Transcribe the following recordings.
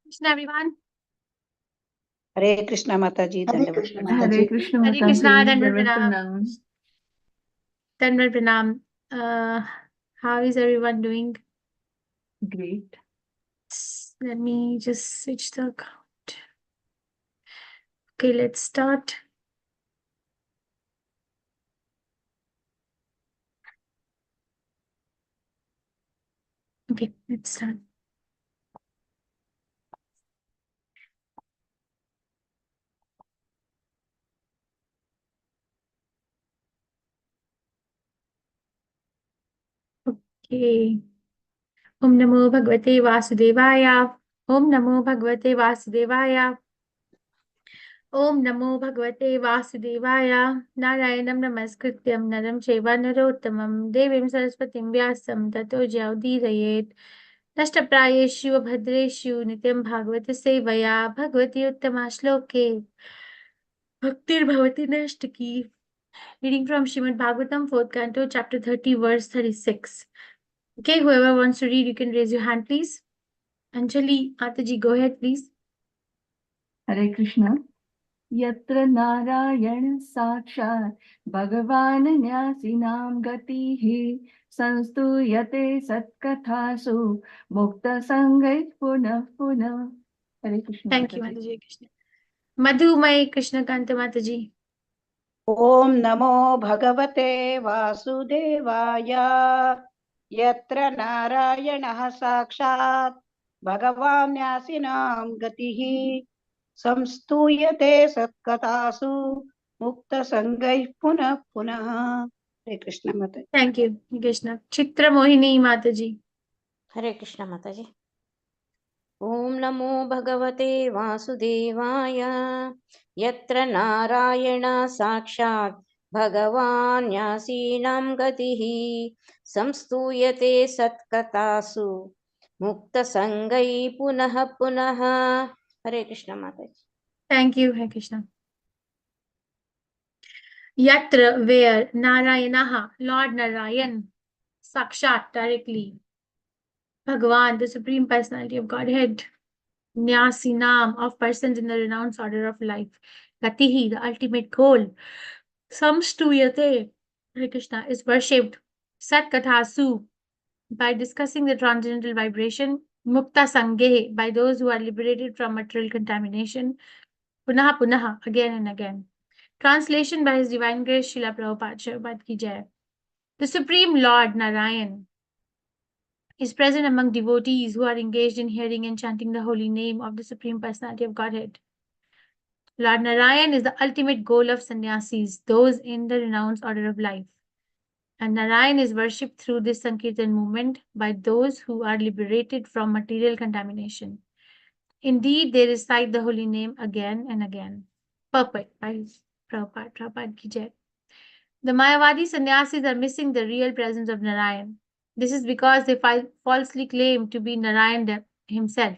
Krishna, everyone. Hare Krishna Mataji, Hare Dandavat Krishna Pranam. Mataji. Hare Krishna Hare Krishna, Mataji, Dandavat Dandavat Pranam. Pranam. Dandavat Pranam. How is everyone doing? Great. Let me just switch the account. Okay, let's start. Okay, let's start. Okay. Om Namo Bhagavate Vasudevaya. Om Namo Bhagavate Vasudevaya. Om Namo Bhagavate Vasudevaya. Narayanam Namaskrityam Naram Chaiva Narottamam Devim Saraswatim Vyasam Tato Jayaudirayet. Nashtaprayeshu Bhadreshu Nityam Bhagavati Sevaya Bhagavati Uttama Shloke Bhaktir Bhavati Nashtaki. Reading from Srimad Bhagavatam, 4th Canto, chapter 30, verse 36. Okay, whoever wants to read, you can raise your hand, please. Anjali, Ataji, go ahead, please. Hare Krishna. Yatra Narayana Sakshat Bhagavan Nyasinam Gatihi Sanstuyate Satkathasu Mukta Sangai Punah Punah. Hare Krishna. Thank you, Mataji. Mataji Krishna. Madhumai Krishna Kanta Mataji. Om Namo Bhagavate Vasudevaya. Yatra Narayana Sakshat Bhagavan Yasinam Gatihi Samstuyate Satkatasu Mukta Sangai Punah Punah. Hare Krishna Mataji. Thank you, Krishna. Chitra Mohini Mataji. Hare Krishna Mataji. Om Namo Bhagavate Vasudevaya. Yatra Narayana Sakshat Bhagavan Yasinam Gatihi Samstuyate Satkatasu Mukta Sangai Punah Punah. Hare Krishna Mataji. Thank you, Hare Krishna. Yatra, where Narayanaha, Lord Narayan, Sakshat, directly. Bhagavan, the Supreme Personality of Godhead. Nyasinam, of persons in the renounced order of life. Gatihi, the ultimate goal. Samstuyate, Hare Krishna, is worshipped. Sat Kathasu, by discussing the transcendental vibration. Mukta Sangehe, by those who are liberated from material contamination. Punaha Punaha, again and again. Translation by His Divine Grace Srila Prabhupada, Shabbat Ki Jai. The Supreme Lord Narayan is present among devotees who are engaged in hearing and chanting the holy name of the Supreme Personality of Godhead. Lord Narayan is the ultimate goal of sannyasis, those in the renounced order of life. And Narayan is worshipped through this Sankirtan movement by those who are liberated from material contamination. Indeed, they recite the holy name again and again. Perfect by Prabhupada Ki Jai. The Mayavadi sannyasis are missing the real presence of Narayan. This is because they falsely claim to be Narayan himself.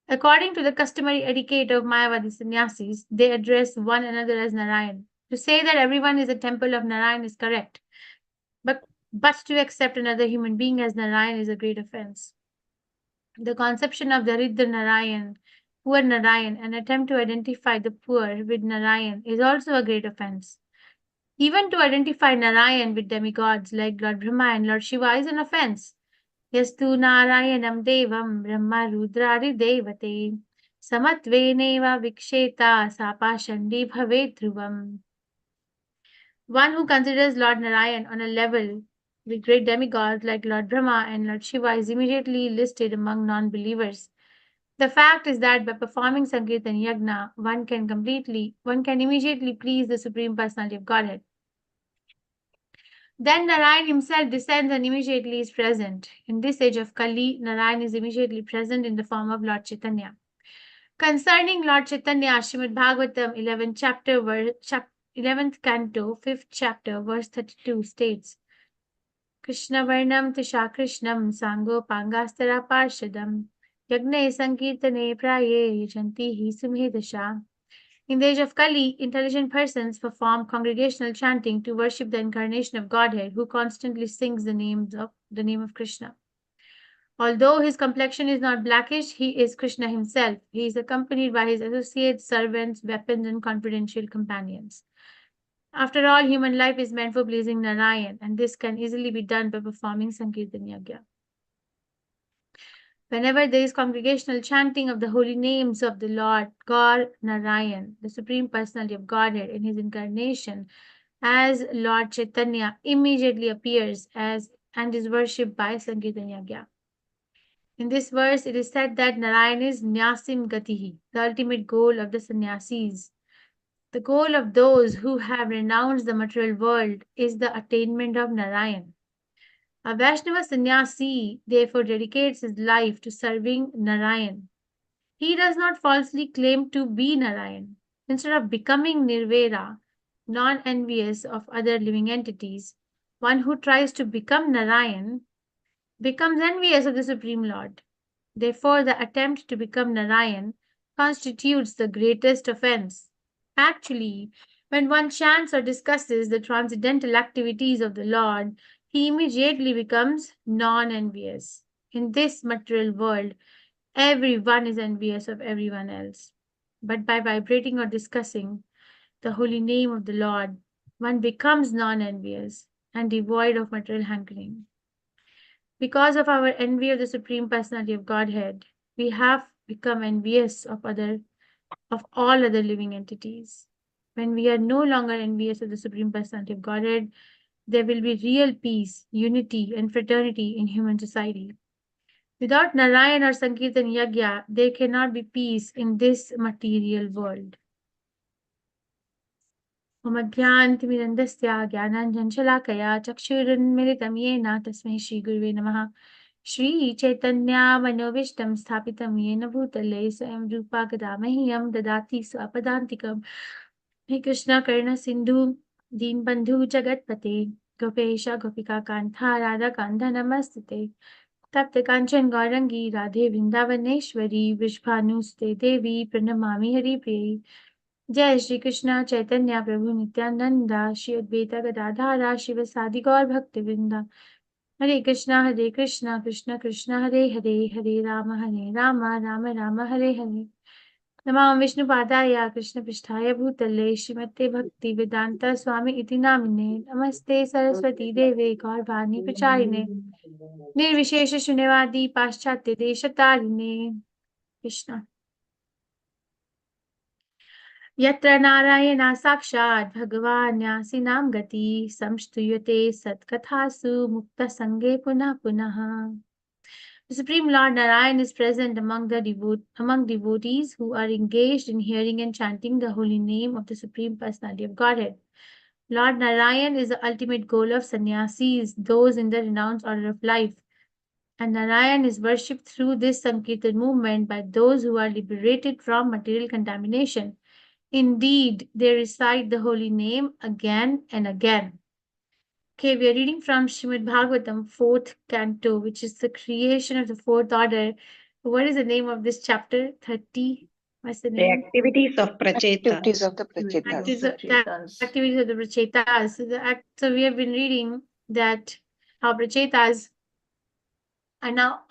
According to the customary etiquette of Mayavadi sannyasis, they address one another as Narayan. To say that everyone is a temple of Narayan is correct, but to accept another human being as Narayan is a great offense. The conception of Daridra Narayan, poor Narayan, an attempt to identify the poor with Narayan is also a great offense. Even to identify Narayan with demigods like Lord Brahma and Lord Shiva is an offense. Yastu Narayanam Devam Brahma Rudrari Devate Samatveneva Viksheta Sapashandi Bhave Dhruvam. One who considers Lord Narayan on a level with great demigods like Lord Brahma and Lord Shiva is immediately listed among non-believers. The fact is that by performing Sankirtan Yagna, one can immediately please the Supreme Personality of Godhead. Then Narayan himself descends and immediately is present. In this age of Kali, Narayan is immediately present in the form of Lord Chaitanya. Concerning Lord Chaitanya, Srimad Bhagavatam 11th canto, 5th chapter, verse 32 states, Krishna Varnam Tisha Krishnam Sango Pangastara Parshadam Yagne Sankirtane Praye Janti Hi Sumhedasha. In the age of Kali, intelligent persons perform congregational chanting to worship the incarnation of Godhead, who constantly sings the name of Krishna. Although his complexion is not blackish, he is Krishna himself. He is accompanied by his associates, servants, weapons, and confidential companions. After all, human life is meant for pleasing Narayan, and this can easily be done by performing Sankirtan Yagya. Whenever there is congregational chanting of the holy names of the Lord, God Narayan, the Supreme Personality of Godhead in his incarnation as Lord Chaitanya, immediately appears as and is worshipped by Sankirtan Yagya. In this verse, it is said that Narayan is Nyasim Gatihi, the ultimate goal of the sannyasis. The goal of those who have renounced the material world is the attainment of Narayan. A Vaishnava sannyasi therefore dedicates his life to serving Narayan. He does not falsely claim to be Narayan. Instead of becoming Nirvera, non-envious of other living entities, one who tries to become Narayan becomes envious of the Supreme Lord. Therefore, the attempt to become Narayan constitutes the greatest offense. Actually, when one chants or discusses the transcendental activities of the Lord, he immediately becomes non-envious. In this material world, everyone is envious of everyone else. But by vibrating or discussing the holy name of the Lord, one becomes non-envious and devoid of material hankering. Because of our envy of the Supreme Personality of Godhead, we have become envious of all other living entities. When we are no longer envious of the Supreme Personality of Godhead, there will be real peace, unity, and fraternity in human society. Without Narayan or Sankirtan Yagya, there cannot be peace in this material world. ममज्ञानतिमिरन्दस्य ज्ञानाञ्जनशलाकया चक्षुरुन्मिलितं येन तस्मै श्रीगुरुवे नमः श्रीचैतन्यमनोभीष्टं स्थापितं येन भूतले स्वयं रूपा कदा मह्यं ददाति स्वपदान्तिकं हे कृष्ण करुण सिन्धु दीनबन्धु जगत्पते गोपेश गोपिका कान्ता राधाकान्त नमस्ते तप्त काञ्चन गौरंगी राधे वृन्दावनेश्वरी वृषभानुस्ते देवी प्रणमामि हरिप्रिये जय श्री कृष्ण चैतन्य प्रभु नित्यानंदा श्री अद्वैत गदाधारा शिव सादि गौर भक्त वृंदा हरे कृष्णा कृष्ण कृष्ण हरे हरे हरे राम राम राम हरे हरे नमामि विष्णुपादाय कृष्ण पृष्ठाय भूतले श्रीमते भक्ति वेदांत स्वामी इति नामिने नमस्ते सरस्वती देवे गौरवाणी प्रचारिणे निर्विशेष शून्यवादी पाश्चात्य देशतारिणे कृष्ण यत्र नारायणा साक्षात् भगवान् न्यासिनां गति संस्तूयते सत्कथासु मुक्तसंगे पुनः पुनः. The Supreme Lord Narayan is present among devotees who are engaged in hearing and chanting the holy name of the Supreme Personality of Godhead. Lord Narayan is the ultimate goal of sannyasis, those in the renounced order of life. And Narayan is worshipped through this Sankirtan movement by those who are liberated from material contamination. Indeed, they recite the holy name again and again. Okay, we are reading from Srimad Bhagavatam, 4th canto, which is the creation of the fourth order. What is the name of this chapter? 30. What's the The name? activities of Activities Prachetas. of the Prachetas. Activities of the Prachetas. So we have been reading that how Prachetas are now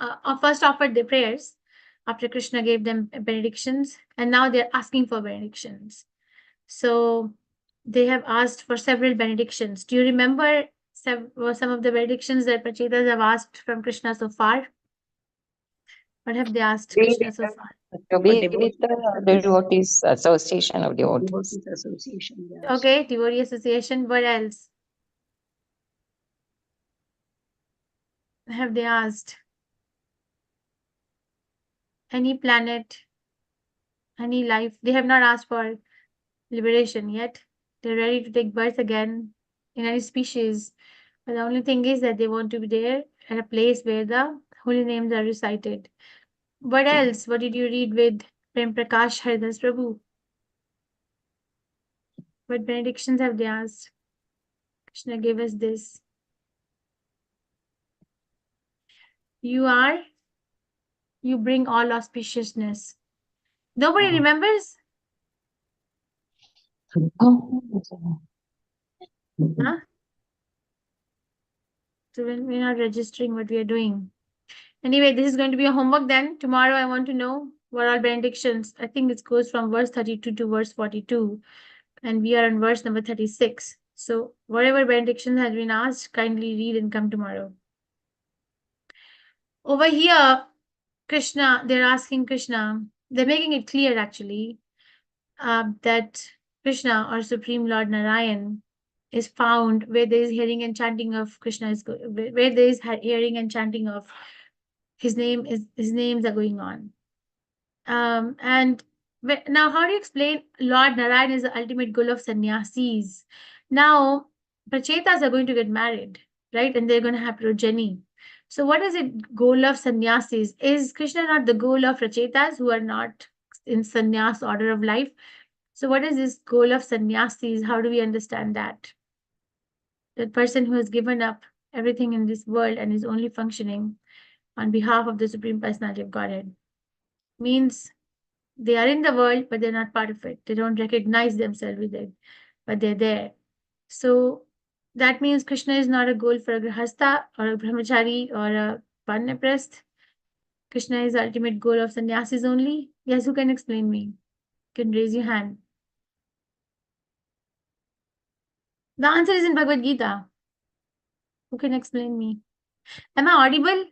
first offered their prayers after Krishna gave them benedictions, and now they're asking for benedictions. So they have asked for several benedictions. Do you remember some of the benedictions that Prachetas have asked from Krishna so far? What have they asked Krishna so far? To be with the devotees, association of devotees. Devotees Association. Yes. Okay, devotee association. What else have they asked? Any planet, any life. They have not asked for liberation yet. They're ready to take birth again in any species. But the only thing is that they want to be there at a place where the holy names are recited. What else? What did you read with Prem Prakash Haridas Prabhu? What benedictions have they asked? Krishna gave us this. You bring all auspiciousness. Nobody remembers? Huh? So we're not registering what we are doing. Anyway, this is going to be a homework then. Tomorrow I want to know what are benedictions. I think it goes from verse 32 to verse 42. And we are on verse number 36. So whatever benediction has been asked, kindly read and come tomorrow. Over here, Krishna, they're asking Krishna, they're making it clear actually, that Krishna or Supreme Lord Narayan is found where there is hearing and chanting of Krishna, where there is hearing and chanting of his names are going on. And now, how do you explain Lord Narayan is the ultimate goal of sannyasis? Now, prachetas are going to get married, right? And they're going to have progeny. So, what is it goal of sannyasis? Is Krishna not the goal of prachetas who are not in sannyas order of life? So, what is this goal of sannyasis? How do we understand that? The person who has given up everything in this world and is only functioning on behalf of the Supreme Personality of Godhead means they are in the world, but they're not part of it. They don't recognize themselves with it, but they're there. So that means Krishna is not a goal for a grihastha or a brahmachari or a vanaprasth. Krishna is the ultimate goal of sannyasis only. Yes, who can explain me? You can raise your hand. The answer is in Bhagavad Gita. Who can explain me? Am I audible?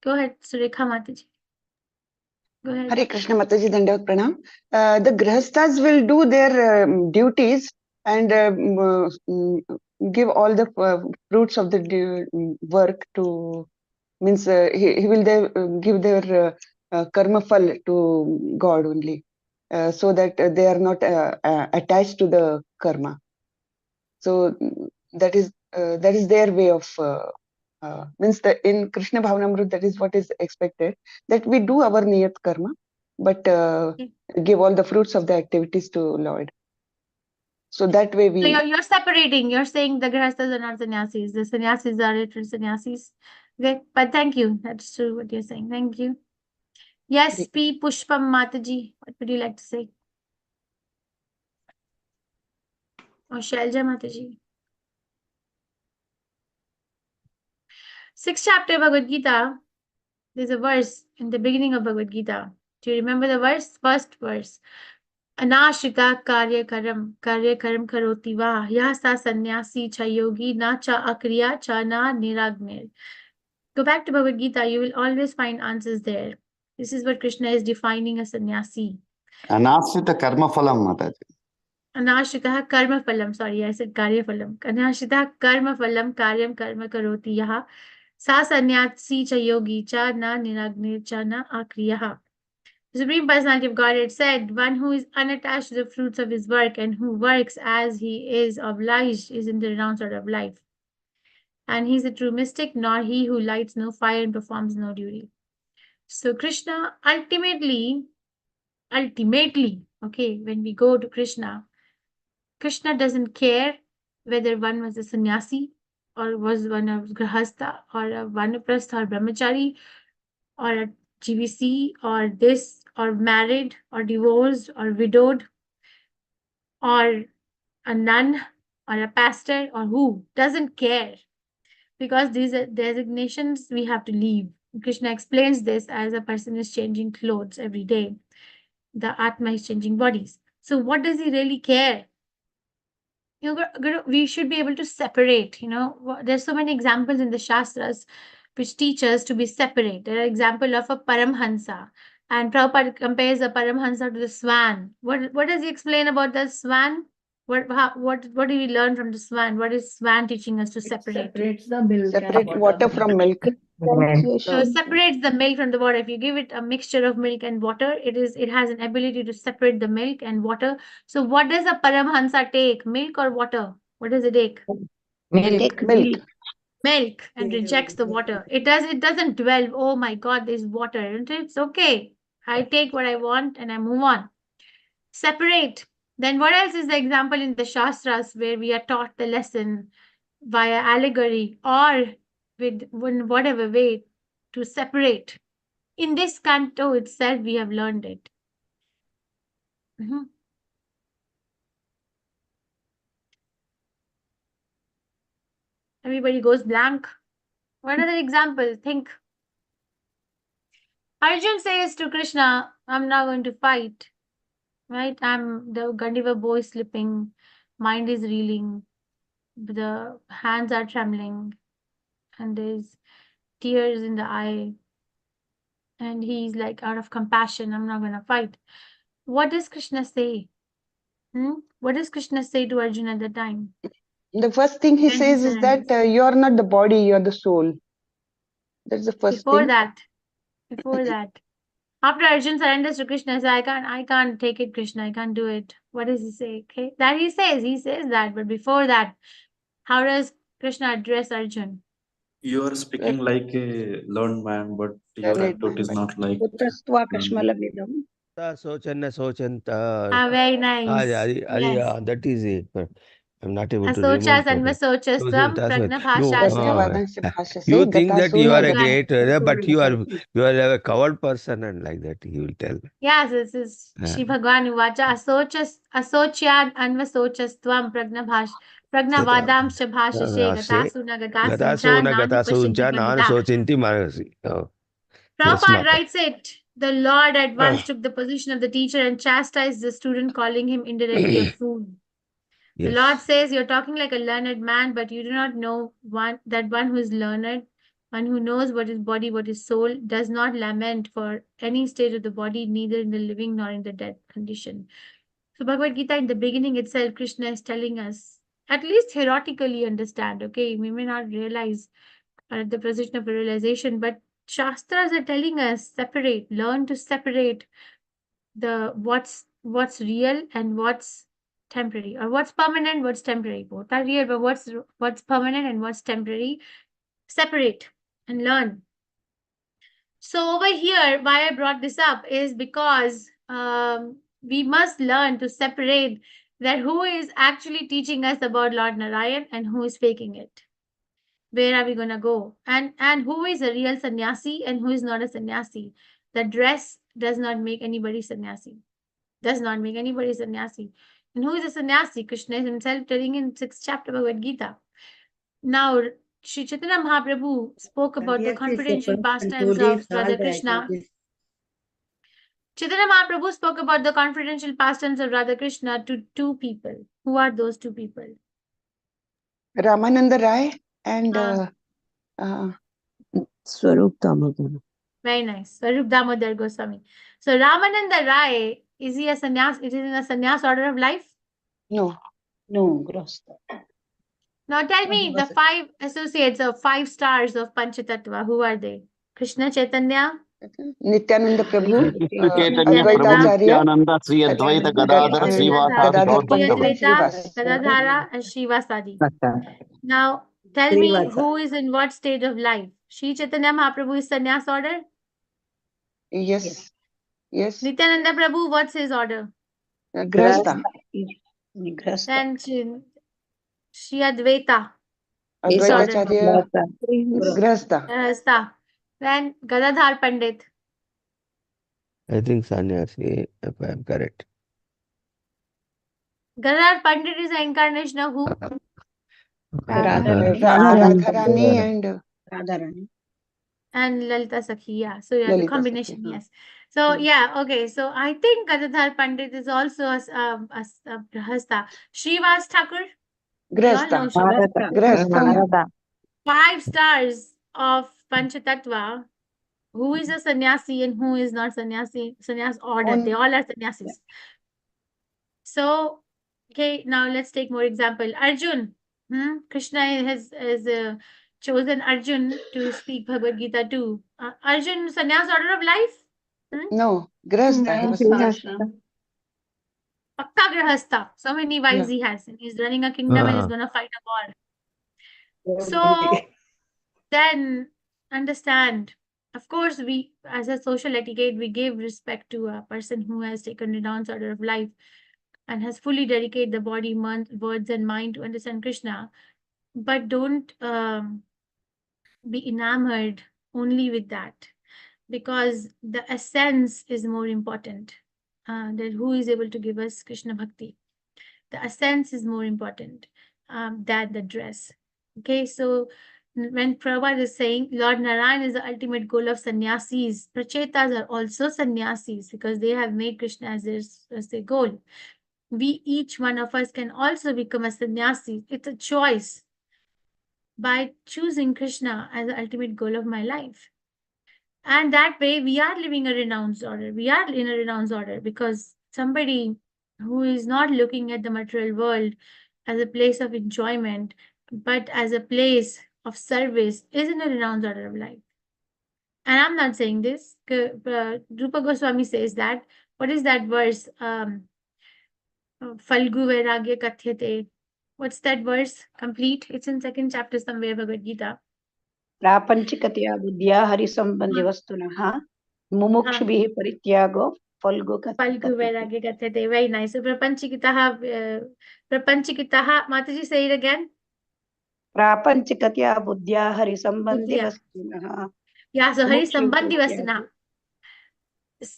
Go ahead, Surekha Mataji. Go ahead. Hare Krishna Mataji, Dandavat Pranam. The Grihasthas will do their duties and give all the fruits of the work to, means he will give their karma phal to God only, so that they are not attached to the karma. So that is their way of means in Krishna Bhavanamrut, that is what is expected, that we do our niyat karma, but give all the fruits of the activities to Lord. So that way we. So you're separating. You're saying the grihasthas are not sannyasis. The sannyasis are literal sannyasis. Okay, but thank you. That's true what you're saying. Thank you. Yes, P. Pushpam Mataji. What would you like to say? Or Shalja Mataji. 6th chapter Bhagavad Gita. There's a verse in the beginning of Bhagavad Gita. Do you remember the verse? First verse. Anashrita karya karam karoti va yasa sannyasi cha yogi na cha akriya cha na niragnir. Go back to Bhagavad Gita, you will always find answers there. This is what Krishna is defining as sannyasi. Anashrita karma phalam, Mataji. Anashrita karma phalam, sorry, I said karya phalam. Anashrita karma phalam karyam karma karoti yaha sa sannyasi cha yogi cha na niragnir cha na akriyaha. The Supreme Personality of Godhead said, one who is unattached to the fruits of his work and who works as he is obliged is in the renounced order of life. And he is a true mystic, nor he who lights no fire and performs no duty. So Krishna ultimately, okay, when we go to Krishna, Krishna doesn't care whether one was a sannyasi or was one a grihastha or a vanaprastha or brahmachari or a GVC or this or married or divorced or widowed or a nun or a pastor or who, doesn't care, because these are designations we have to leave. Krishna explains this as a person is changing clothes every day. The Atma is changing bodies. So what does he really care? We should be able to separate, there's so many examples in the Shastras which teach us to be separate. There are example of a Paramhansa, and Prabhupada compares the Paramhansa to the swan. What does he explain about the swan? What do we learn from the swan? What is swan teaching us to separate? Separates the milk Separate and water from milk. So it separates the milk from the water. If you give it a mixture of milk and water, it has an ability to separate the milk and water. So what does a Paramhansa take? Milk or water? What does it take? Milk. Milk. Milk, and rejects the water. It doesn't dwell, oh my God, there's water. And it's okay. I take what I want and I move on. Separate. Then what else is the example in the Shastras where we are taught the lesson via allegory or in whatever way to separate? In this canto itself, we have learned it. Everybody goes blank. What other example? Think. Arjun says to Krishna, I'm not going to fight. Right? The Gandiva bow is slipping, mind is reeling, the hands are trembling, and there's tears in the eye. And he's like, out of compassion, I'm not going to fight. What does Krishna say? What does Krishna say to Arjuna at the time? The first thing he When says is that surrenders? you are not the body, you are the soul. That's the first Before thing. that, after Arjun surrenders to Krishna, says, I can't take it, Krishna, I can't do it. What does he say? Okay, that he says that, but before that, how does Krishna address Arjun? You are speaking like a learned man, but your Learned attitude is man, not like पुत्रस्त्वा कश्मलमिदम् Sochana Sochanta. Very nice. Yes. That is it. But I'm not able to Asochas remember. anvasochastvam No, pragnabhashashate. Prajnavadancha bhashyase you think that you are a Right. great, but you are a coward person, and like that he will tell. Yes, this is Shri Bhagwan Uvacha asochyan anvasochastvam pragnavadamsha bhashashe gatasuna gatasuncha nanu pasyanti Nanu pandita. Sochinti Manasi. Yes, Prabhupada Mata. writes it. The Lord at once took the position of the teacher and chastised the student, calling him indirectly a fool. The Lord says, you're talking like a learned man, but you do not know one who is learned, one who knows what is body, what is soul, does not lament for any state of the body, neither in the living nor in the dead condition. So Bhagavad Gita, in the beginning itself, Krishna is telling us, at least theoretically understand, okay, we may not realize at the position of realization, but Shastras are telling us, learn to separate the what's real and what's temporary, or what's permanent, what's temporary. Both are real, but what's permanent and what's temporary, separate and learn. So over here, why I brought this up is because we must learn to separate that who is actually teaching us about Lord Narayan and who is faking it. Where are we going to go? And who is a real sannyasi and who is not a sannyasi? The dress does not make anybody sannyasi. Does not make anybody sannyasi. And who is a sannyasi? Krishna is himself telling in 6th chapter of Bhagavad Gita. Now, Sri Chaitanya Mahaprabhu spoke about the confidential pastimes of Radha Krishna. Chaitanya Mahaprabhu spoke about the confidential pastimes of Radha Krishna to two people. Who are those two people? Ramananda Rai and Swarup Damodar. Very nice. Swarup Damodar Goswami. So Ramananda Rai, is he a sannyas? Is he in a sannyas order of life? no. No, grasta. Now tell me the 5 associates of 5 stars of Panchatattva. Who are they? Krishna Chaitanya, Nityananda Prabhu, Chaitanya Prabhu Nityananda, Nityananda Sri Advaita Gadadhara and Srivasa Gadadhar Sri Pandit and Gaurapada. Advaita, Srivas. Gadadhara, and Srivasadi. Now tell me who is in what stage of life? Sri Chaitanya Mahaprabhu is sannyas order. Yes. Nityananda Prabhu, what's his order? Grahastha. Grasta. Then Sri Advaita. Advaitacharya. Grahastha. Grahastha. Then Gadadhar Pandit. I think sannyasi, if I am correct. Gadadhar Pandit is an incarnation of who? Radharani and Radharani. And Lalita Sakhi, yeah. So yeah, the Lalita combination, Sakhi, yes. So yeah, okay. So I think Gadadhar Pandit is also a Grahastha. Srivas Thakur, we all know Grahastha. Srivas. Grahastha. 5 stars of Panchatattva. Who is a sannyasi and who is not sannyasi? Sannyas order. They all are sannyasis. So, okay, now let's take more example. Arjun. Krishna has chosen Arjun to speak Bhagavad Gita to. Arjun, sannyas order of life? No, Grahastha. Pakka Grahastha. So many wives he has. And he's running a kingdom and he's going to fight a war. So, then understand. Of course, we, as a social etiquette, we give respect to a person who has taken renounced order of life and has fully dedicated the body, words, and mind to understand Krishna. But don't be enamored only with that, because the essence is more important. That who is able to give us Krishna Bhakti. The essence is more important than the dress. Okay, so when Prabhupada is saying Lord Narayan is the ultimate goal of sannyasis, prachetas are also sannyasis because they have made Krishna as their goal. We, each one of us, can also become a sannyasi. It's a choice by choosing Krishna as the ultimate goal of my life. And that way we are living a renounced order. We are in a renounced order because somebody who is not looking at the material world as a place of enjoyment, but as a place of service is in a renounced order of life. And I'm not saying this. Rupa Goswami says that. What is that verse? Falgu Vairagya Kathyate. What's that verse? Complete. It's in second chapter somewhere, Bhagavad Gita. प्रापञ्चिकतया बुद्ध्या हरिसम्बन्धि वस्तुनः मुमुक्षुभिः परित्यागो Phalgu Falgu Vairagya Kathyate. Very nice. So Prapanchikitaha, Mataji, say it again. प्रापञ्चिकतया बुद्ध्या हरिसम्बन्धि Buddhya. वस्तुनः Yeah, so Hari मुमुक्षुभिः Sambandhi परित्यागो Vasana.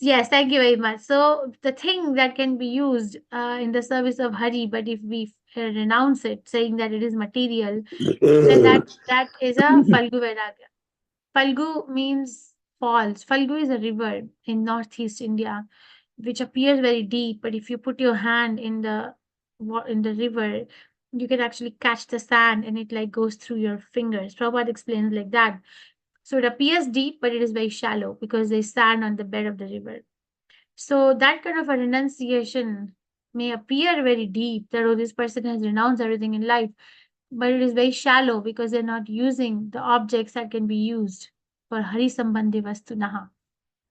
Yes, thank you very much. So the thing that can be used in the service of Hari, but if we renounce it, saying that it is material, then that is a Falgu Vairagya. Falgu means falls. Falgu is a river in northeast India, which appears very deep, but if you put your hand in the river, you can actually catch the sand and it like goes through your fingers. Prabhupada explains like that. So it appears deep, but it is very shallow because there's sand on the bed of the river. So that kind of a renunciation may appear very deep, that oh, this person has renounced everything in life, but it is very shallow because they're not using the objects that can be used for Hari Sambandhi Vastunaha,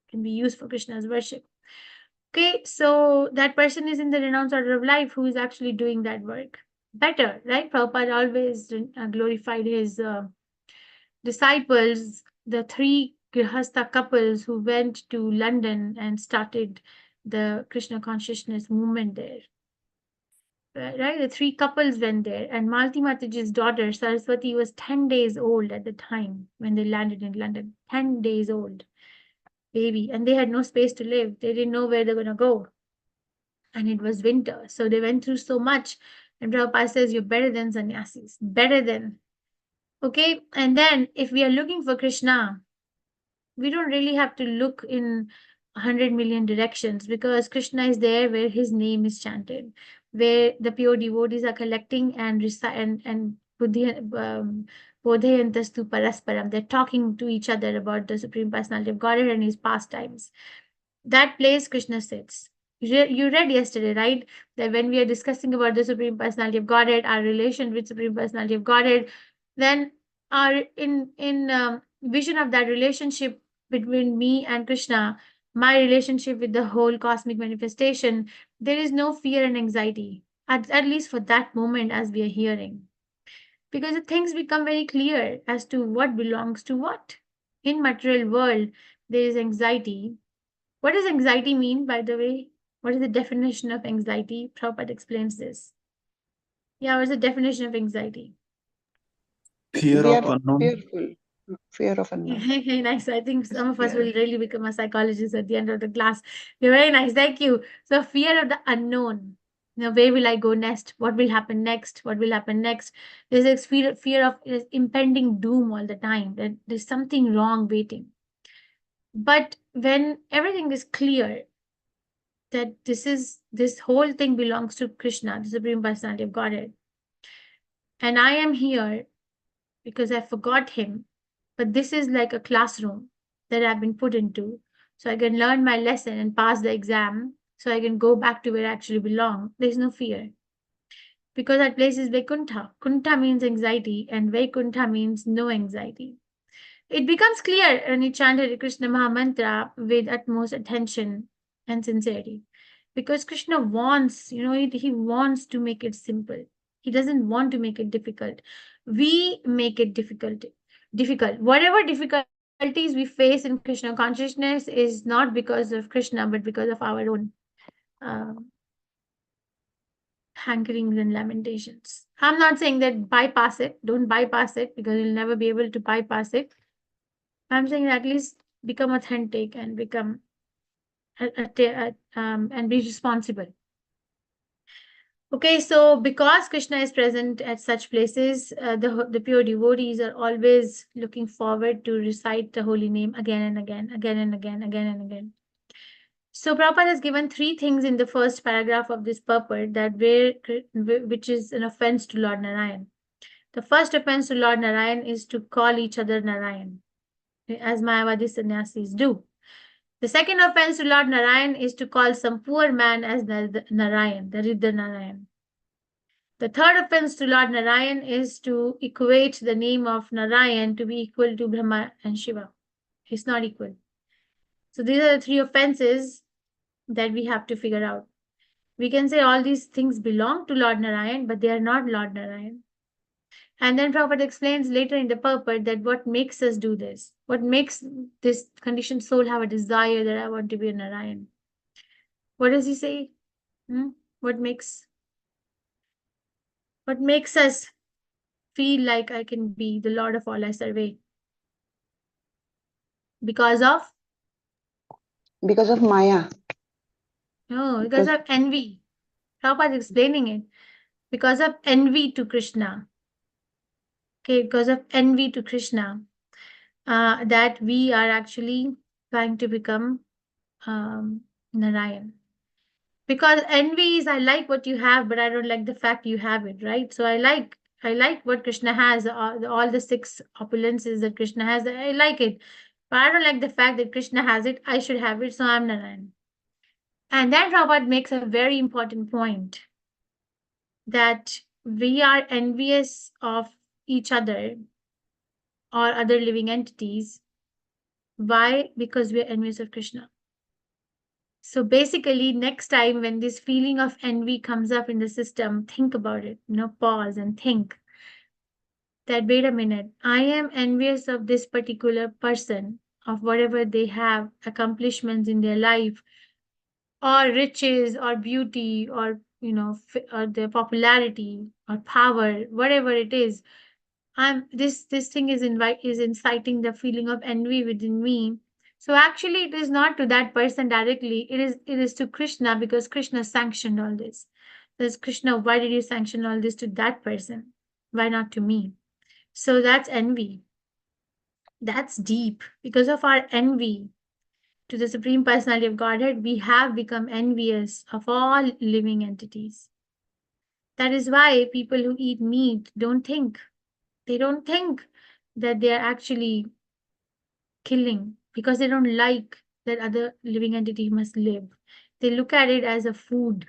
can be used for Krishna's worship. Okay, so that person is in the renounced order of life who is actually doing that work better, right? Prabhupada always glorified his disciples, the three Grihastha couples who went to London and started the Krishna consciousness movement there. Right, the three couples went there, and Malti Mataji's daughter Saraswati was 10 days old at the time when they landed in London. 10 days old, baby, and they had no space to live. They didn't know where they're gonna go, and it was winter, so they went through so much. And Prabhupada says, "You're better than sannyasis, better than." Okay, and then if we are looking for Krishna, we don't really have to look in 100 million directions because Krishna is there where his name is chanted, where the pure devotees are collecting and bodhayantastu parasparam. They're talking to each other about the Supreme Personality of Godhead and his pastimes. That place Krishna sits. You read yesterday, right? That when we are discussing about the Supreme Personality of Godhead, our relation with Supreme Personality of Godhead, then our in vision of that relationship between me and Krishna, my relationship with the whole cosmic manifestation, there is no fear and anxiety, at least for that moment as we are hearing. Because the things become very clear as to what belongs to what. In material world, there is anxiety. What does anxiety mean, by the way? What is the definition of anxiety? Prabhupada explains this. Yeah, what's the definition of anxiety? Fear We of are unknown. fearful. Fear of unknown. Very nice. I think some of us Yeah. will really become a psychologist at the end of the class. You're very nice. Thank you. So fear of the unknown. Where will I go next? What will happen next? What will happen next? There's this fear of impending doom all the time. That there's something wrong waiting. But when everything is clear, that this whole thing belongs to Krishna, the Supreme Personality of Godhead. And I am here because I forgot him. But this is like a classroom that I've been put into. So I can learn my lesson and pass the exam. So I can go back to where I actually belong. There's no fear. Because that place is Vaikuntha. Kuntha means anxiety and Vaikuntha means no anxiety. It becomes clear when you chant Hare Krishna Maha Mantra with utmost attention and sincerity. Because Krishna wants, he wants to make it simple. He doesn't want to make it difficult. We make it difficult. Whatever difficulties we face in Krishna consciousness is not because of Krishna, but because of our own hankerings and lamentations. I'm not saying that bypass it. Don't bypass it because you'll never be able to bypass it. I'm saying at least become authentic and become and be responsible. Okay, so because Krishna is present at such places, the pure devotees are always looking forward to recite the holy name again and again, again and again, again and again. So Prabhupada has given 3 things in the first paragraph of this purport which is an offense to Lord Narayan. The first offense to Lord Narayan is to call each other Narayan, as Mayavadi sannyasis do. The second offense to Lord Narayan is to call some poor man as Narayan, the Riddha Narayan. The third offense to Lord Narayan is to equate the name of Narayan to be equal to Brahma and Shiva. It's not equal. So these are the 3 offenses that we have to figure out. We can say all these things belong to Lord Narayan, but they are not Lord Narayan. And then Prabhupada explains later in the purport that what makes us do this, what makes this conditioned soul have a desire that I want to be a Narayan. What does he say? What makes us feel like I can be the Lord of all I survey? Because of? Because of Maya. No, because of envy. Prabhupada is explaining it. Because of envy to Krishna. Okay, because of envy to Krishna, that we are actually trying to become Narayan. Because envy is, I like what you have, but I don't like the fact you have it, right? So I like what Krishna has, all the 6 opulences that Krishna has. I like it, but I don't like the fact that Krishna has it. I should have it, so I'm Narayan. And then Prabhupada makes a very important point that we are envious of each other or other living entities. Why? Because we are envious of Krishna. So basically, next time when this feeling of envy comes up in the system, think about it, pause and think that, wait a minute, I am envious of this particular person, of whatever they have, accomplishments in their life, or riches, or beauty, or, or their popularity, or power, whatever it is. This thing is inciting the feeling of envy within me. So actually it is not to that person directly, it is to Krishna, because Krishna sanctioned all this. Says, Krishna, why did you sanction all this to that person? Why not to me? So that's envy. That's deep. Because of our envy to the Supreme Personality of Godhead, we have become envious of all living entities. That is why people who eat meat don't think. They don't think that they are actually killing, because they don't like that other living entity must live. They look at it as a food.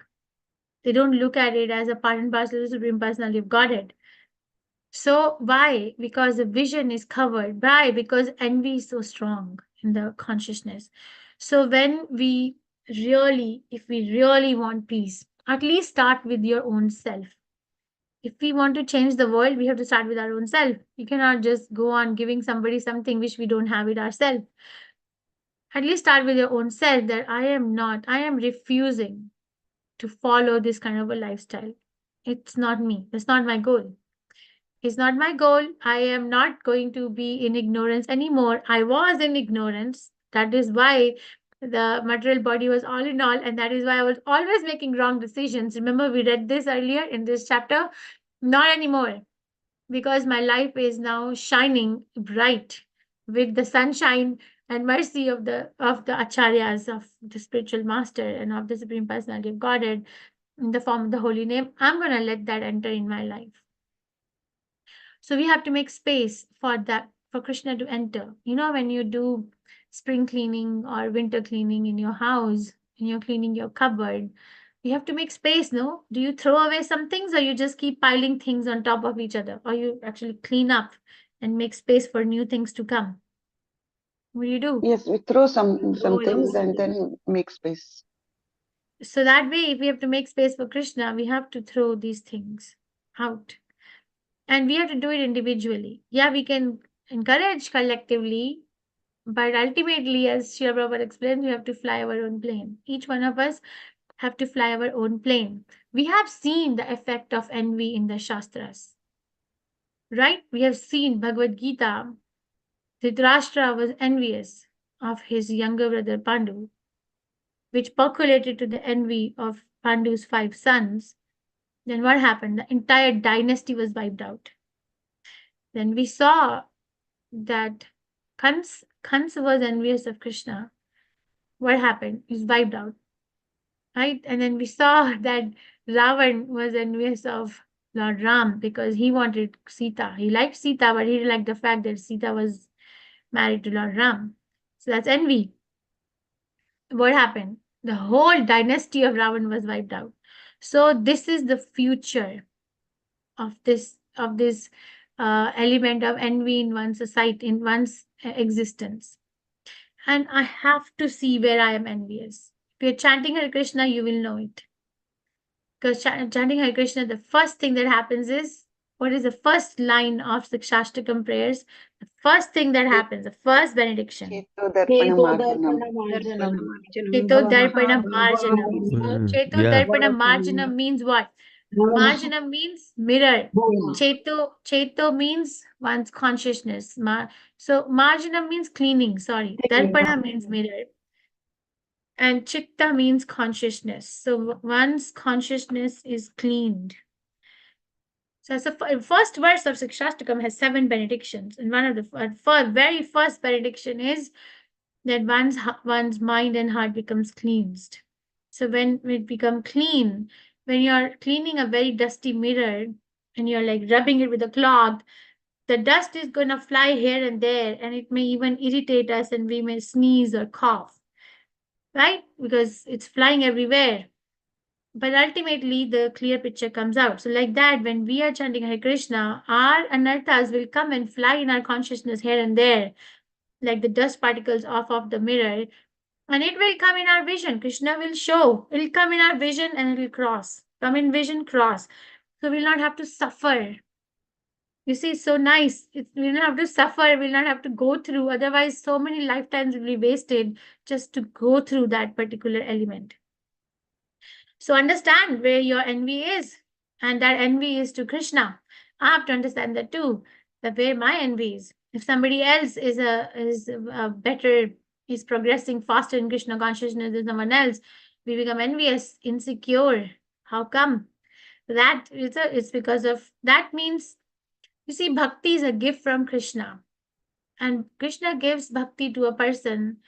They don't look at it as a part and parcel of the Supreme Personality of Godhead. So why? Because the vision is covered. Why? Because envy is so strong in the consciousness. So when if we really want peace, at least start with your own self. If we want to change the world, we have to start with our own self. We cannot just go on giving somebody something which we don't have it ourselves. At least start with your own self, that I am refusing to follow this kind of a lifestyle. It's not me. That's not my goal. It's not my goal. I am not going to be in ignorance anymore. I was in ignorance. That is why the material body was all in all, and that is why I was always making wrong decisions. Remember, we read this earlier in this chapter? Not anymore, because my life is now shining bright with the sunshine and mercy of the acharyas, of the spiritual master, and of the Supreme Personality of Godhead in the form of the holy name. I'm going to let that enter in my life. So we have to make space for that, for Krishna to enter. When you do spring cleaning or winter cleaning in your house, and you're cleaning your cupboard, you have to make space, no? Do you throw away some things, or you just keep piling things on top of each other? Or you actually clean up and make space for new things to come? What do you do? Yes, we throw some things and then make space. So that way, if we have to make space for Krishna, we have to throw these things out. And we have to do it individually. Yeah, we can encourage collectively, but ultimately, as Srila Prabhupada explains, we have to fly our own plane. Each one of us have to fly our own plane. We have seen the effect of envy in the Shastras. Right? We have seen Bhagavad Gita. Dhritarashtra was envious of his younger brother Pandu, which percolated to the envy of Pandu's 5 sons. Then what happened? The entire dynasty was wiped out. Then we saw that Kans was envious of Krishna. What happened? He was wiped out. Right? And then we saw that Ravan was envious of Lord Ram because he wanted Sita. He liked Sita, but he didn't like the fact that Sita was married to Lord Ram. So that's envy. What happened? The whole dynasty of Ravan was wiped out. So this is the future of this element of envy in one's society, in one's existence. And I have to see where I am envious. If you're chanting Hare Krishna, you will know it. Because chanting Hare Krishna, the first thing that happens is, what is the first line of the Shashtakam prayers? The first thing that happens, the first benediction. Cheto darpana marjanam. Cheto darpana marjanam. Cheto Yeah. darpana marjanam means what? Marjanam means mirror. Cheto means one's consciousness. So marjanam means cleaning, sorry. Darpana means mirror. And chitta means consciousness. So one's consciousness is cleaned. So the first verse of Sikshastakam has 7 benedictions. And one of the very first benediction is that one's mind and heart becomes cleansed. So when it become clean, when you're cleaning a very dusty mirror and you're like rubbing it with a cloth, the dust is going to fly here and there, and it may even irritate us and we may sneeze or cough, right? Because it's flying everywhere. But ultimately, the clear picture comes out. So like that, when we are chanting Hare Krishna, our anarthas will come and fly in our consciousness here and there, like the dust particles off of the mirror, and it will come in our vision. Krishna will show. It will come in our vision and it will cross. Come in vision, cross. So we'll not have to suffer. You see, it's so nice. We'll not have to suffer. We'll not have to go through. Otherwise, so many lifetimes will be wasted just to go through that particular element. So understand where your envy is. And that envy is to Krishna. I have to understand that too. That where my envy is. If somebody else is better, is progressing faster in Krishna consciousness than someone else, we become envious, insecure. How come? It's because of that means, you see, bhakti is a gift from Krishna. And Krishna gives bhakti to a person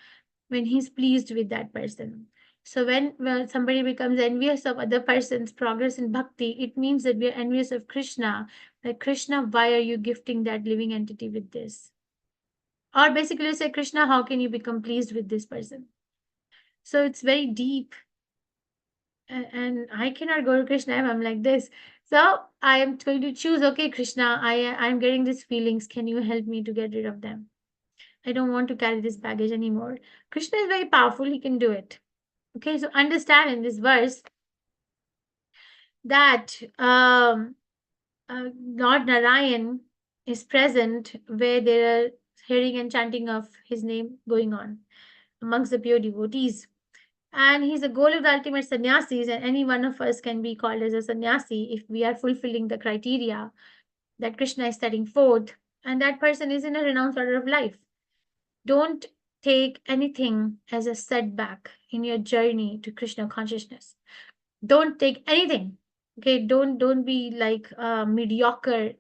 when he's pleased with that person. So when somebody becomes envious of other person's progress in bhakti, it means that we are envious of Krishna. Like, Krishna, why are you gifting that living entity with this? Or basically you say, Krishna, how can you become pleased with this person? So it's very deep. And I cannot go to Krishna if I'm like this. So I am going to choose, okay, Krishna, I'm getting these feelings. Can you help me to get rid of them? I don't want to carry this baggage anymore. Krishna is very powerful. He can do it. Okay, so understand in this verse that Lord Narayan is present where there are hearing and chanting of his name going on amongst the pure devotees. And he's a goal of the ultimate sannyasis, and any one of us can be called as a sannyasi if we are fulfilling the criteria that Krishna is setting forth, and that person is in a renounced order of life. Don't take anything as a setback in your journey to Krishna consciousness. Don't take anything. Okay, don't be like a mediocre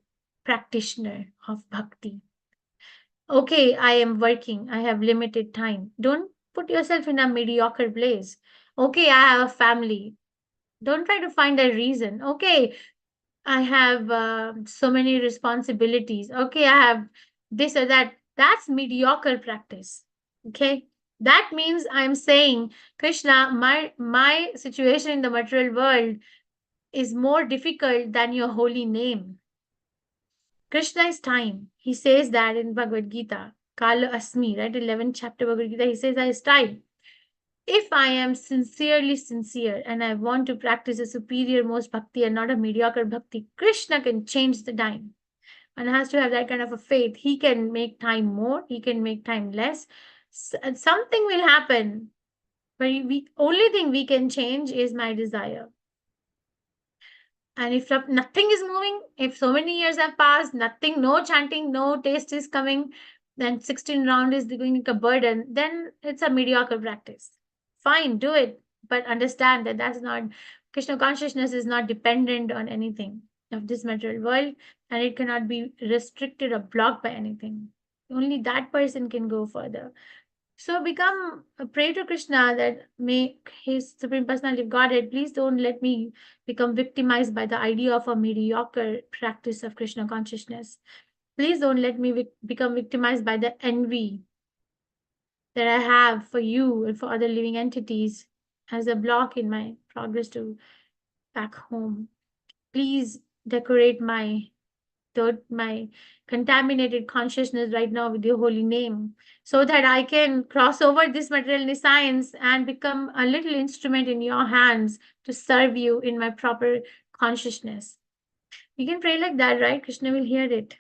practitioner of bhakti. Okay, I am working. I have limited time. Don't put yourself in a mediocre place. Okay, I have a family. Don't try to find a reason. Okay, I have so many responsibilities. Okay, I have this or that. That's mediocre practice. Okay, that means I'm saying, Krishna, my situation in the material world is more difficult than your holy name. Krishna is time. He says that in Bhagavad Gita, Kala Asmi, right? 11th chapter Bhagavad Gita, he says I is time. If I am sincerely sincere and I want to practice a superior most bhakti and not a mediocre bhakti, Krishna can change the time. One has to have that kind of a faith. He can make time more, he can make time less. Something will happen. But the only thing we can change is my desire. And if nothing is moving, if so many years have passed, nothing, no chanting, no taste is coming, then 16 round is going to a burden, then it's a mediocre practice. Fine, do it. But understand that that's not Krishna consciousness is not dependent on anything of this material world, and it cannot be restricted or blocked by anything. Only that person can go further. So pray to Krishna that may his Supreme Personality of Godhead, please don't let me become victimized by the idea of a mediocre practice of Krishna consciousness. Please don't let me become victimized by the envy that I have for you and for other living entities as a block in my progress to back home. Please decorate my contaminated consciousness right now with your holy name, so that I can cross over this material science and become a little instrument in your hands to serve you in my proper consciousness. You can pray like that, right? Krishna will hear it.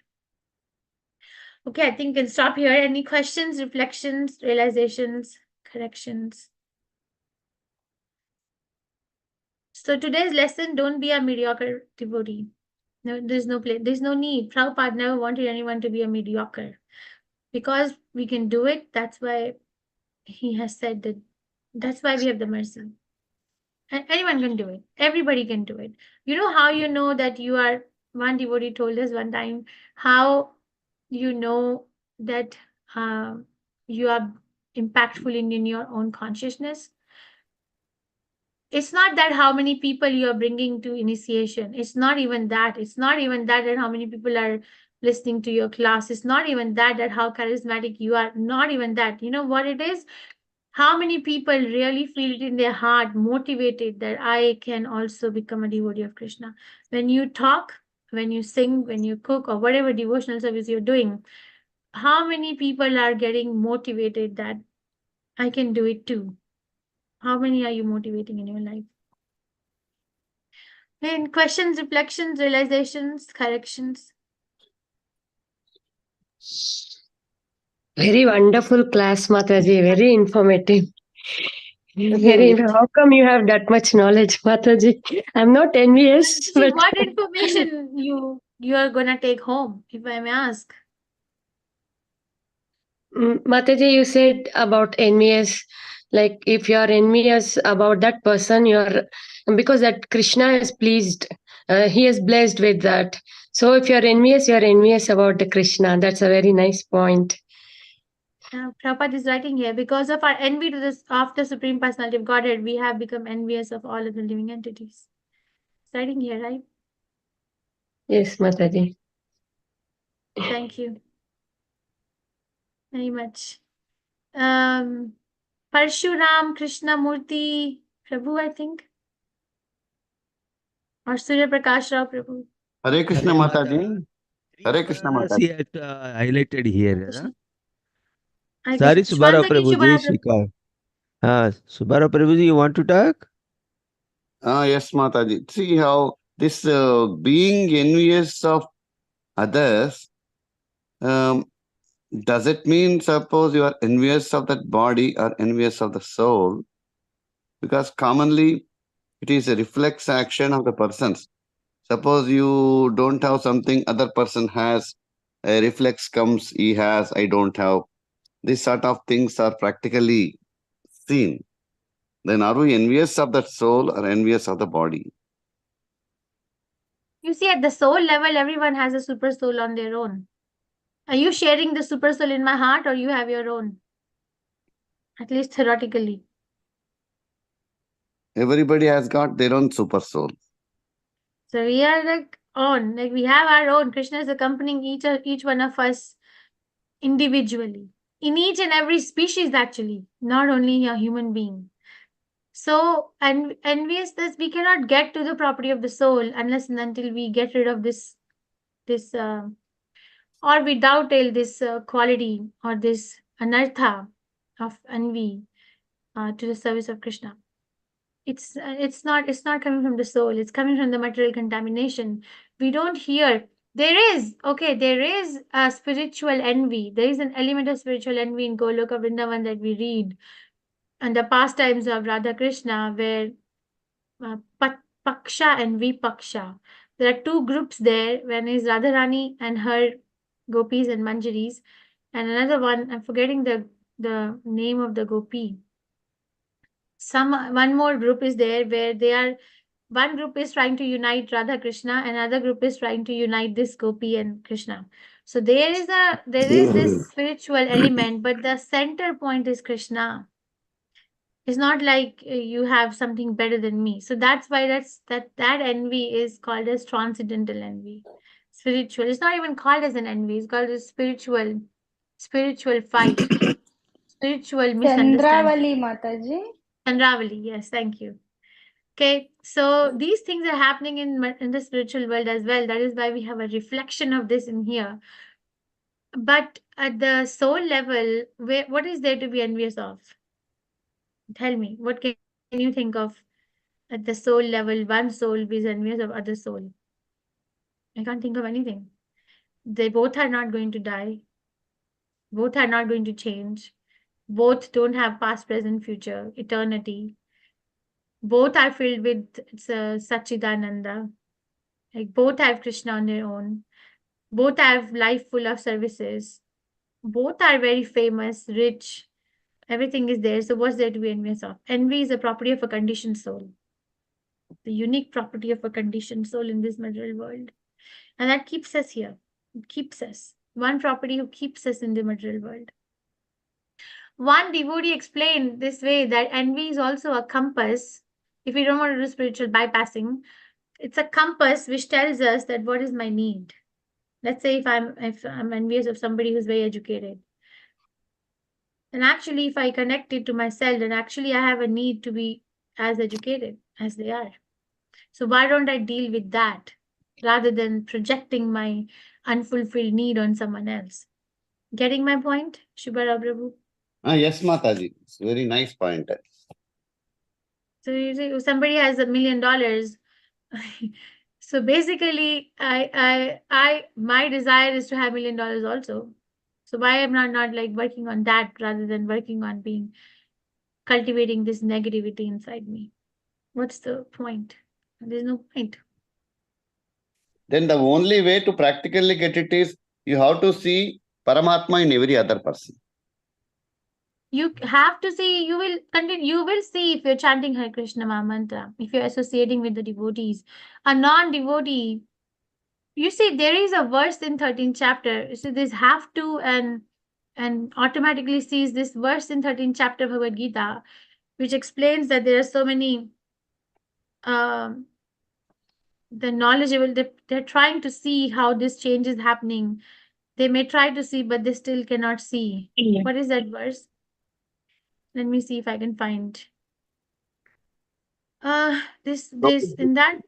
Okay, I think we can stop here. Any questions, reflections, realizations, corrections? So today's lesson, don't be a mediocre devotee. No, there's no need. Prabhupada never wanted anyone to be a mediocre. Because we can do it, that's why he has said that. That's why we have the mercy. And anyone can do it. Everybody can do it. You know how you know that you are, one devotee told us one time, how you know that you are impactful in your own consciousness? It's not that how many people you are bringing to initiation. It's not even that. It's not even that how many people are listening to your class. It's not even that how charismatic you are. Not even that. You know what it is? How many people really feel it in their heart, motivated that I can also become a devotee of Krishna. When you talk, when you sing, when you cook, or whatever devotional service you're doing, how many people are getting motivated that I can do it too? How many are you motivating in your life? And questions, reflections, realizations, corrections? Very wonderful class, Mataji. Very informative. Right. How come you have that much knowledge, Mataji? I'm not envious. See, But what information you are gonna take home, if I may ask? Mataji, you said about envious. Like if you are envious about that person, because that Krishna is pleased. He is blessed with that. So if you're envious about the Krishna. That's a very nice point. Prabhupada is writing here, because of our envy to this of the Supreme Personality of Godhead, we have become envious of all of the living entities. It's writing here, right? Yes, Mataji. Thank you very much. Parshuram Krishnamurti Prabhu, I think. Or Surya Prakash Rao Prabhu. Hare Krishna Mataji. Hare Krishna Mataji. She had highlighted here. Krishna. Sorry, Subbarao Shwantaki Prabhuji. Shubhara Subbarao Prabhuji, you want to talk? Yes, Mataji. See how this being envious of others, does it mean suppose you are envious of that body or envious of the soul? Because commonly it is a reflex action of the persons. Suppose you don't have something other person has, a reflex comes, he has, I don't have. These sort of things are practically seen. Then are we envious of that soul or envious of the body? You see, at the soul level, everyone has a super soul on their own. Are you sharing the super soul in my heart, or you have your own? At least theoretically. Everybody has got their own super soul. So we are like we have our own. Krishna is accompanying each one of us individually, in each and every species, actually, not only a human being. So, and enviousness, we cannot get to the property of the soul unless and until we get rid of this or we doubtail this quality or this anartha of envy to the service of Krishna. It's not coming from the soul. It's coming from the material contamination. We don't hear. There is a spiritual envy. There is an element of spiritual envy in Goloka Vrindavan that we read, and the pastimes of Radha Krishna, where Paksha and Vipaksha. There are two groups there. One is Radharani and her gopis and manjaris, and another one, I'm forgetting the name of the gopi. One more group is there where they are One group is trying to unite Radha Krishna, another group is trying to unite this Gopi and Krishna. So there is this spiritual element, but the center point is Krishna. It's not like you have something better than me. So that's why that envy is called as transcendental envy. Spiritual. It's not even called as an envy, it's called as spiritual fight. Spiritual misunderstanding. Chandravali Mataji. Chandravali, yes, thank you. Okay, so these things are happening in the spiritual world as well. That is why we have a reflection of this in here. But at the soul level, what is there to be envious of? Tell me, what can you think of at the soul level? One soul is envious of other soul. I can't think of anything. They both are not going to die. Both are not going to change. Both don't have past, present, future, eternity. Both are filled with Sachidananda. Like both have Krishna on their own. Both have life full of services. Both are very famous, rich. Everything is there. So what's there to be envious of? Envy is a property of a conditioned soul. The unique property of a conditioned soul in this material world. And that keeps us here. It keeps us. One property who keeps us in the material world. One devotee explained this way that envy is also a compass. If we don't want to do spiritual bypassing, it's a compass which tells us that what is my need. Let's say if I'm envious of somebody who's very educated. And actually, if I connect it to myself, then actually I have a need to be as educated as they are. So why don't I deal with that rather than projecting my unfulfilled need on someone else? Getting my point, Shubhara Prabhu? Yes, Mataji. It's a very nice point. So you see, if somebody has $1 million, so basically, my desire is to have $1 million also. So why am I not like working on that rather than working on cultivating this negativity inside me? What's the point? There's no point. Then the only way to practically get it is you have to see Paramatma in every other person. You have to see, you will continue, you will see if you're chanting Hare Krishna Maha Mantra, if you're associating with the devotees. A non-devotee, you see, there is a verse in 13th chapter. So this have to and automatically sees this verse in 13th chapter of Bhagavad Gita, which explains that there are so many the knowledgeable, they're trying to see how this change is happening. They may try to see, but they still cannot see. What is that verse? Let me see if I can find. In that.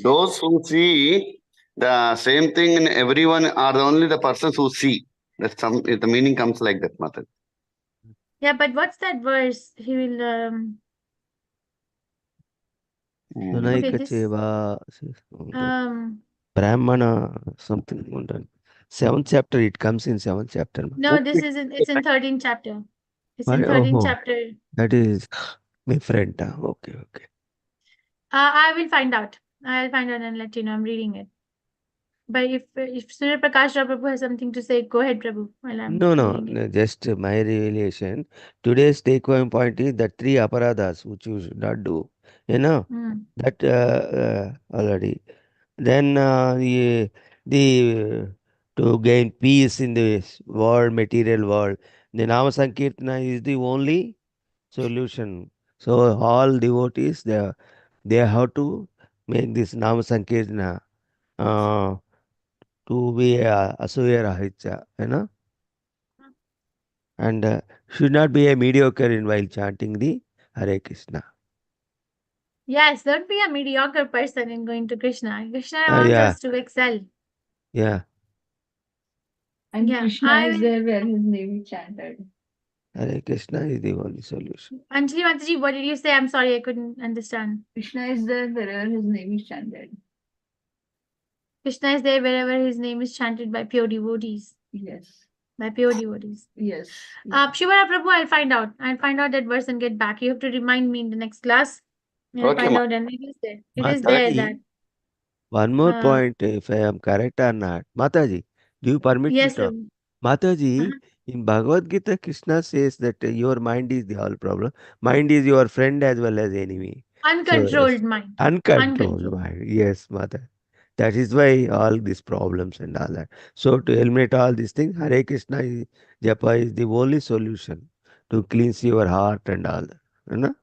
Those who see the same thing in everyone are only the persons who see. The meaning comes like that, Mataji. Yeah, but what's that verse? He will. Okay, this, Brahmana something. 7th chapter, it comes in 7th chapter. No, this is it's in 13th chapter. It's in 13th chapter. That is my friend. Okay. I will find out. I'll find out and let you know. I'm reading it. But if Surya Prakash Rao Prabhu has something to say, go ahead, Prabhu. While I'm reading it. Just my revelation. Today's take home point is that 3 aparadhas which you should not do. You know that already. Then the to gain peace in this world, material world, the Nama Sankirtana is the only solution. So all devotees they have to make this Nama Sankirtana to be Asuya Rahitya, you know, and should not be a mediocre in while chanting the Hare Krishna. Yes, don't be a mediocre person in going to Krishna. Krishna wants us to excel. And Krishna is there where his name is chanted. Hare Krishna is the only solution. Anjali Mataji, what did you say? I'm sorry, I couldn't understand. Krishna is there wherever his name is chanted. Krishna is there wherever his name is chanted by pure devotees. Yes. By pure devotees. Yes. Shivara Prabhu, I'll find out. I'll find out that verse and get back. You have to remind me in the next class. I'll find out, and it is there. It is there that. One more point, if I am correct or not. Mataji, do you permit me to talk? Mataji, in Bhagavad Gita, Krishna says that your mind is the whole problem. Mind is your friend as well as enemy. Uncontrolled mind. Uncontrolled mind. Yes, mother. That is why all these problems and all that. So to eliminate all these things, Hare Krishna Japa is the only solution to cleanse your heart and all that. You know?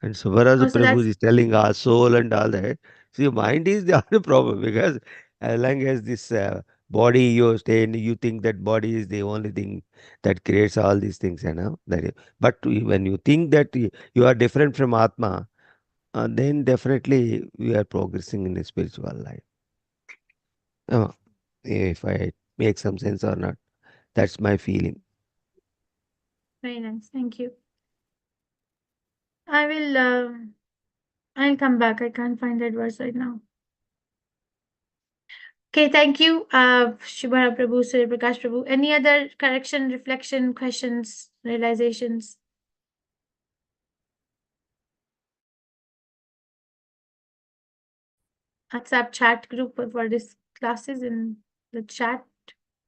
And Subharaja Also, Prabhu that's is telling our soul and all that. See, mind is the other problem because as long as this body you stay in, you think that body is the only thing that creates all these things, you know. But when you think that you are different from Atma, then definitely we are progressing in a spiritual life. If I make some sense or not, that's my feeling. very nice. Thank you. I'll come back. I can't find that verse right now. Okay, thank you, Shubhara Prabhu, Surya Prakash Prabhu. Any other correction, reflection, questions, realizations? WhatsApp chat group for this classes in the chat.